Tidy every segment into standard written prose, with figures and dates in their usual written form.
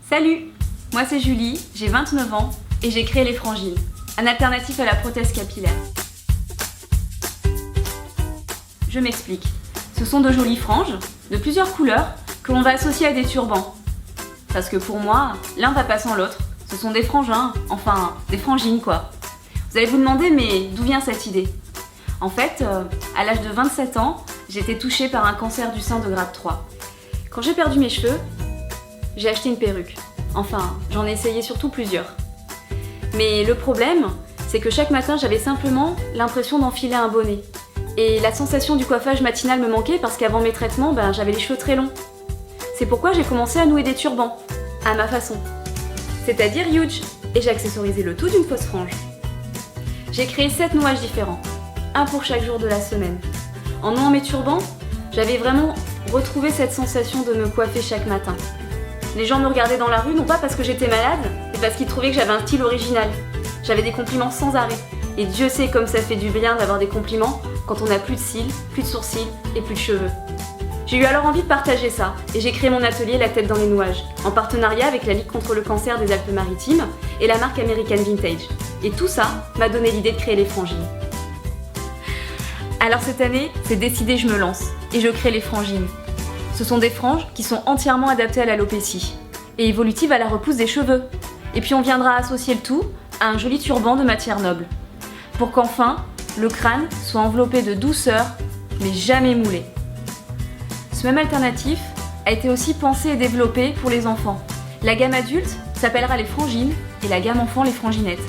Salut, moi c'est Julie, j'ai 29 ans et j'ai créé les frangines, un alternatif à la prothèse capillaire. Je m'explique. Ce sont de jolies franges, de plusieurs couleurs, que l'on va associer à des turbans. Parce que pour moi, l'un va pas sans l'autre. Ce sont des frangins, enfin des frangines quoi. Vous allez vous demander, mais d'où vient cette idée? En fait, à l'âge de 27 ans, j'ai été touchée par un cancer du sein de grade 3. Quand j'ai perdu mes cheveux, j'ai acheté une perruque. Enfin, j'en ai essayé surtout plusieurs. Mais le problème, c'est que chaque matin, j'avais simplement l'impression d'enfiler un bonnet. Et la sensation du coiffage matinal me manquait parce qu'avant mes traitements, j'avais les cheveux très longs. C'est pourquoi j'ai commencé à nouer des turbans, à ma façon. C'est-à-dire huge, et j'ai accessorisé le tout d'une fausse frange. J'ai créé 7 nouages différents, un pour chaque jour de la semaine. En nouant mes turbans, j'avais vraiment retrouvé cette sensation de me coiffer chaque matin. Les gens me regardaient dans la rue, non pas parce que j'étais malade, mais parce qu'ils trouvaient que j'avais un style original. J'avais des compliments sans arrêt. Et Dieu sait comme ça fait du bien d'avoir des compliments quand on n'a plus de cils, plus de sourcils et plus de cheveux. J'ai eu alors envie de partager ça, et j'ai créé mon atelier La Tête dans les Nouages, en partenariat avec la Ligue contre le cancer des Alpes-Maritimes et la marque American Vintage. Et tout ça m'a donné l'idée de créer les frangines. Alors cette année, c'est décidé, je me lance, et je crée les frangines. Ce sont des franges qui sont entièrement adaptées à l'alopécie, et évolutives à la repousse des cheveux. Et puis on viendra associer le tout à un joli turban de matière noble, pour qu'enfin, le crâne soit enveloppé de douceur, mais jamais moulé. Ce même alternatif a été aussi pensé et développé pour les enfants. La gamme adulte s'appellera les frangines et la gamme enfant les franginettes.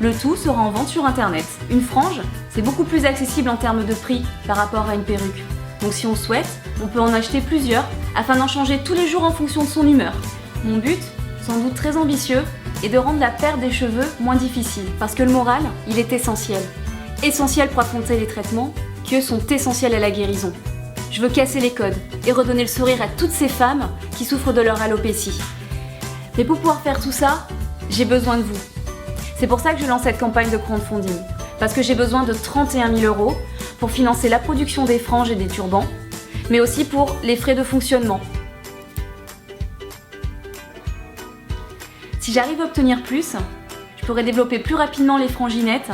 Le tout sera en vente sur internet. Une frange, c'est beaucoup plus accessible en termes de prix par rapport à une perruque. Donc si on souhaite, on peut en acheter plusieurs afin d'en changer tous les jours en fonction de son humeur. Mon but, sans doute très ambitieux, est de rendre la perte des cheveux moins difficile. Parce que le moral, il est essentiel. Essentiel pour affronter les traitements, qui eux sont essentiels à la guérison. Je veux casser les codes et redonner le sourire à toutes ces femmes qui souffrent de leur alopécie. Mais pour pouvoir faire tout ça, j'ai besoin de vous. C'est pour ça que je lance cette campagne de crowdfunding. Parce que j'ai besoin de 31 000 € pour financer la production des franges et des turbans, mais aussi pour les frais de fonctionnement. Si j'arrive à obtenir plus, je pourrais développer plus rapidement les franginettes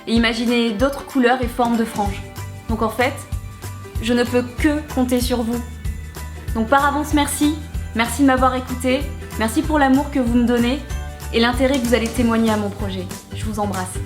et imaginer d'autres couleurs et formes de franges. Donc en fait, je ne peux que compter sur vous. Donc par avance, merci. Merci de m'avoir écouté. Merci pour l'amour que vous me donnez et l'intérêt que vous allez témoigner à mon projet. Je vous embrasse.